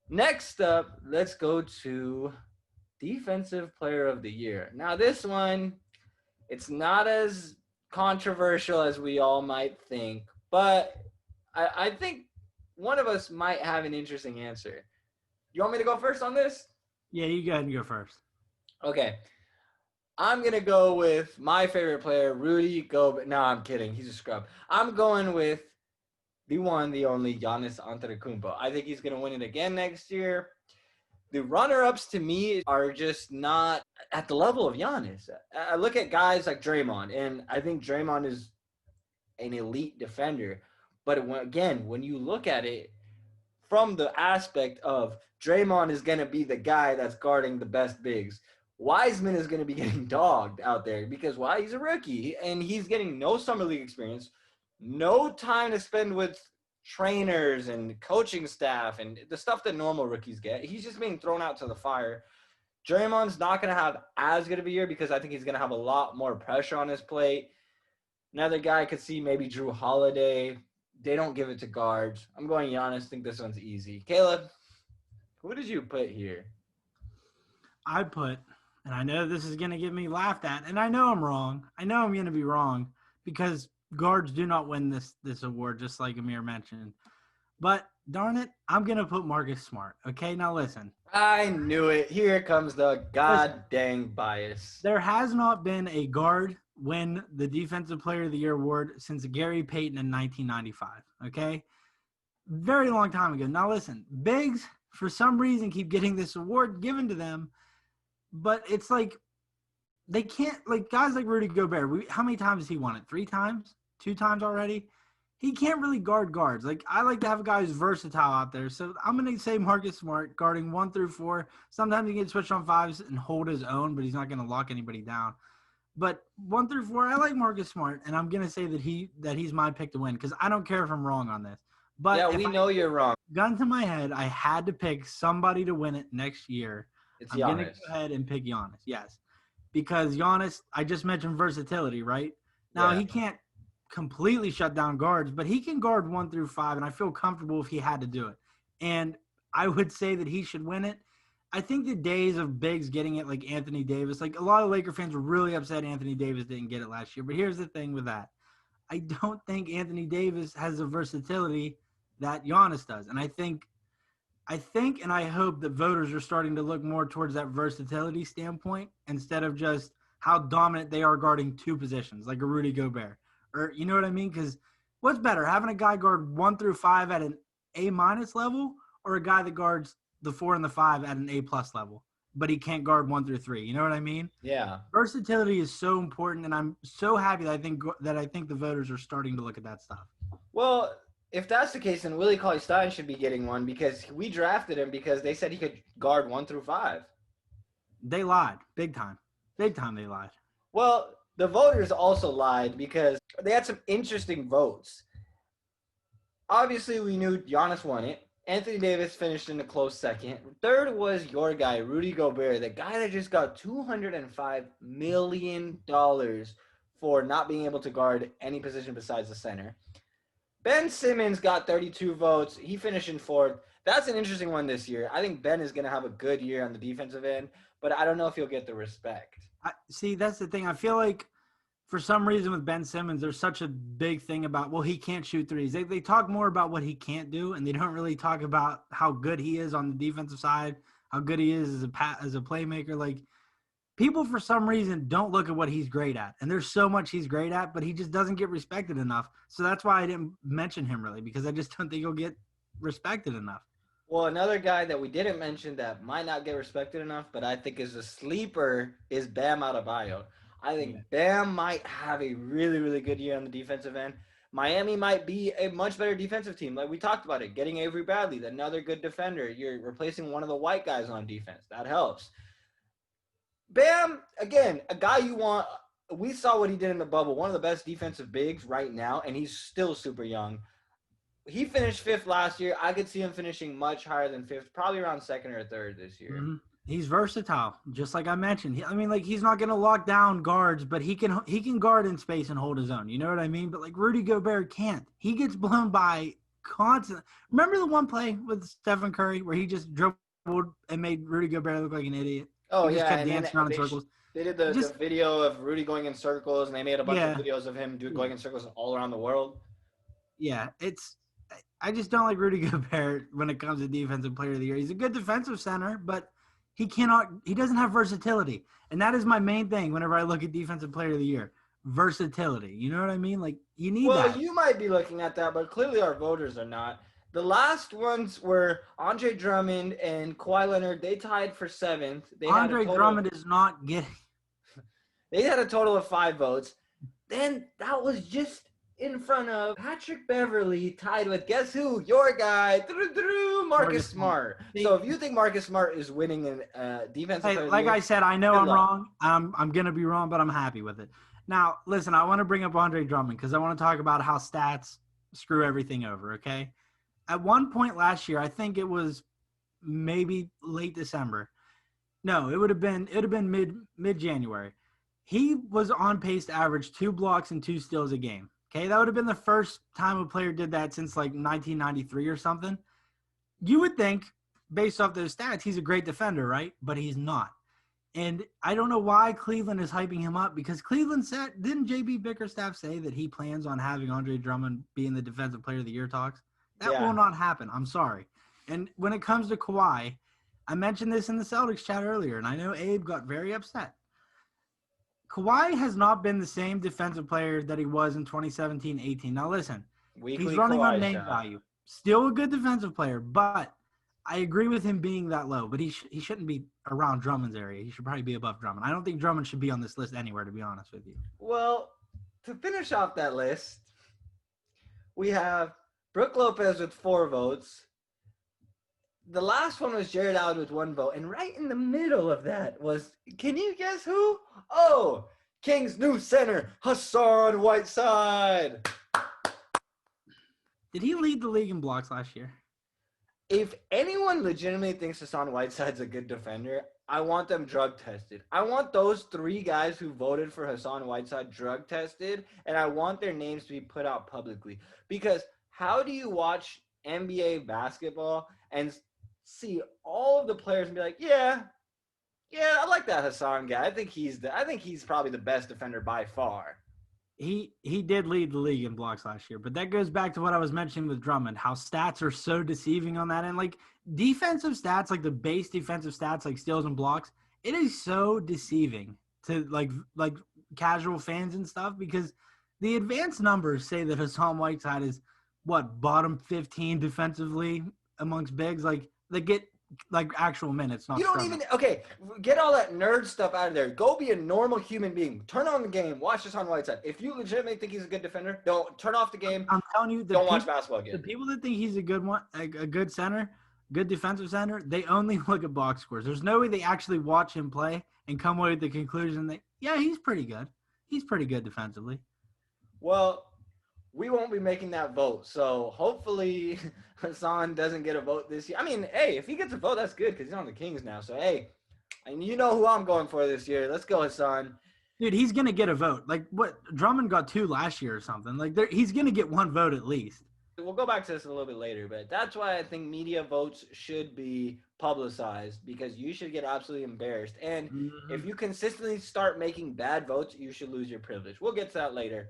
Next up, let's go to Defensive Player of the Year. Now, this one, it's not as controversial as we all might think, but I think one of us might have an interesting answer. You want me to go first on this? Yeah, you go ahead and go first. Okay. I'm going to go with my favorite player, Rudy Gobert. No, I'm kidding. He's a scrub. I'm going with the one, the only Giannis Antetokounmpo. I think he's going to win it again next year. The runner-ups to me are just not at the level of Giannis. I look at guys like Draymond, and I think Draymond is an elite defender. But again, when you look at it from the aspect of Draymond is going to be the guy that's guarding the best bigs, Wiseman is going to be getting dogged out there because why? He's a rookie and he's getting no summer league experience, no time to spend with trainers and coaching staff and the stuff that normal rookies get. He's just being thrown out to the fire. Draymond's not going to have as good of a year because I think he's going to have a lot more pressure on his plate. Another guy I could see maybe Drew Holiday. They don't give it to guards. I'm going Giannis. I think this one's easy. Caleb, who did you put here? I put, and I know this is going to get me laughed at, and I know I'm wrong. I know I'm going to be wrong because guards do not win this award, just like Amir mentioned. But darn it, I'm going to put Marcus Smart. Okay, now listen. I knew it. Here comes the Listen, god dang bias. there has not been a guard win the Defensive Player of the Year award since Gary Payton in 1995. Okay, very long time ago. Now listen, bigs for some reason keep getting this award given to them, but it's like they can't, like guys like Rudy Gobert. How many times has he won it? 3 times, 2 times already. He can't really guard guards. Like I like to have a guy who's versatile out there. So I'm gonna say Marcus Smart guarding 1 through 4. Sometimes he can switch on fives and hold his own, but he's not gonna lock anybody down. But 1 through 4, I like Marcus Smart, and I'm gonna say that he's my pick to win because I don't care if I'm wrong on this. But Yeah, if we I know you're wrong. gun to my head, I had to pick somebody to win it next year. It's I'm gonna Giannis. go ahead and pick Giannis. Yes, because Giannis, I just mentioned versatility, right? Now Yeah. he can't completely shut down guards, but he can guard 1 through 5, and I feel comfortable if he had to do it. And I would say that he should win it. I think the days of bigs getting it like Anthony Davis, like a lot of Laker fans were really upset Anthony Davis didn't get it last year. But here's the thing with that. I don't think Anthony Davis has the versatility that Giannis does. And I think and I hope that voters are starting to look more towards that versatility standpoint instead of just how dominant they are guarding 2 positions, like a Rudy Gobert. Or you know what I mean? Because what's better, having a guy guard 1 through 5 at an A- level, or a guy that guards the 4 and the 5 at an A+ level, but he can't guard 1 through 3? You know what I mean? Yeah. Versatility is so important, and I'm so happy that I think the voters are starting to look at that stuff. Well, if that's the case, then Willie Cauley Stein should be getting one because we drafted him because they said he could guard 1 through 5. They lied, big time. They lied. Well, the voters also lied because they had some interesting votes. Obviously, we knew Giannis won it. Anthony Davis finished in a close second. Third was your guy, Rudy Gobert, the guy that just got $205 million for not being able to guard any position besides the center. Ben Simmons got 32 votes. He finished in fourth. That's an interesting one this year. I think Ben is going to have a good year on the defensive end, but I don't know if he'll get the respect. See, that's the thing. I feel like for some reason with Ben Simmons, there's such a big thing about, well, he can't shoot threes. They talk more about what he can't do, and they don't really talk about how good he is on the defensive side, how good he is as a playmaker. Like, people for some reason don't look at what he's great at. And there's so much he's great at, but he just doesn't get respected enough. So that's why I didn't mention him really, because I just don't think he'll get respected enough. Well, another guy that we didn't mention that might not get respected enough, but I think is a sleeper is Bam Adebayo. I think Yeah. Bam might have a really, really good year on the defensive end. Miami might be a much better defensive team. Like we talked about it, getting Avery Bradley, another good defender. You're replacing one of the white guys on defense. That helps. Bam, again, a guy you want. We saw what he did in the bubble. One of the best defensive bigs right now, and he's still super young. He finished fifth last year. I could see him finishing much higher than fifth, probably around second or third this year. Mhm. He's versatile, just like I mentioned. I mean, like he's not going to lock down guards, but he can guard in space and hold his own. You know what I mean? But like Rudy Gobert can't. He gets blown by constant. Remember the one play with Stephen Curry where he just dribbled and made Rudy Gobert look like an idiot? Oh, He just yeah, kept and then dancing around in circles. they did the Just video of Rudy going in circles, and they made a bunch of yeah, videos of him going in circles all around the world. yeah. I just don't like Rudy Gobert when it comes to defensive player of the year. He's a good defensive center, but he doesn't have versatility. And that is my main thing whenever I look at defensive player of the year. Versatility. You know what I mean? Like you need Well, that. you might be looking at that, but clearly our voters are not. The last ones were Andre Drummond and Kawhi Leonard. They tied for 7th. Andre Drummond is not getting. They had a total of 5 votes. Then that was just in front of Patrick Beverly, tied with guess who? Your guy, Marcus Smart. So if you think Marcus Smart is winning in defensive player of the Like year, I said, I know good I'm luck. wrong. I'm gonna be wrong, but I'm happy with it. Now, listen, I want to bring up Andre Drummond because I want to talk about how stats screw everything over. Okay, at one point last year, I think it was maybe late December. No, it would have been mid January. He was on pace to average 2 blocks and 2 steals a game. Okay, that would have been the first time a player did that since like 1993 or something. You would think, based off those stats, he's a great defender, right? But he's not. And I don't know why Cleveland is hyping him up because Cleveland said, didn't JB Bickerstaff say that he plans on having Andre Drummond be in the Defensive Player of the Year talks? That will not happen. I'm sorry. And when it comes to Kawhi, I mentioned this in the Celtics chat earlier, and I know Abe got very upset. Kawhi has not been the same defensive player that he was in 2017-18. Now, listen, he's running on name value. Still a good defensive player, but I agree with him being that low. But he shouldn't be around Drummond's area. He should probably be above Drummond. I don't think Drummond should be on this list anywhere, to be honest with you. Well, to finish off that list, we have Brook Lopez with 4 votes. The last one was Jared Allen with 1 vote. And right in the middle of that was, can you guess who? Oh, Kings' new center, Hassan Whiteside. Did he lead the league in blocks last year? If anyone legitimately thinks Hassan Whiteside's a good defender, I want them drug tested. I want those 3 guys who voted for Hassan Whiteside drug tested, and I want their names to be put out publicly. Because how do you watch NBA basketball and see all of the players and be like, yeah, I like that Hassan guy. I think he's probably the best defender by far. He did lead the league in blocks last year, but that goes back to what I was mentioning with Drummond, how stats are so deceiving on that end. Like defensive stats, like the base defensive stats, like steals and blocks, it is so deceiving to like casual fans and stuff because the advanced numbers say that Hassan Whiteside is bottom 15 defensively amongst bigs. Like they get like actual minutes. Not you don't struggling. get all that nerd stuff out of there. Go be a normal human being. Turn on the game. Watch Hassan Whiteside. If you legitimately think he's a good defender, don't turn off the game. I'm telling you, don't watch basketball again. The people that think he's a good one, a good center, good defensive center, they only look at box scores. There's no way they actually watch him play and come away with the conclusion that he's pretty good. He's pretty good defensively. Well, we won't be making that vote. So hopefully Hassan doesn't get a vote this year. I mean, hey, if he gets a vote, that's good because he's on the Kings now. So, hey, and you know who I'm going for this year. Let's go, Hassan. Dude, he's going to get a vote. Like, what? Drummond got 2 last year or something. Like, he's going to get 1 vote at least. We'll go back to this a little bit later, but that's why I think media votes should be publicized because you should get absolutely embarrassed. And if you consistently start making bad votes, you should lose your privilege. We'll get to that later.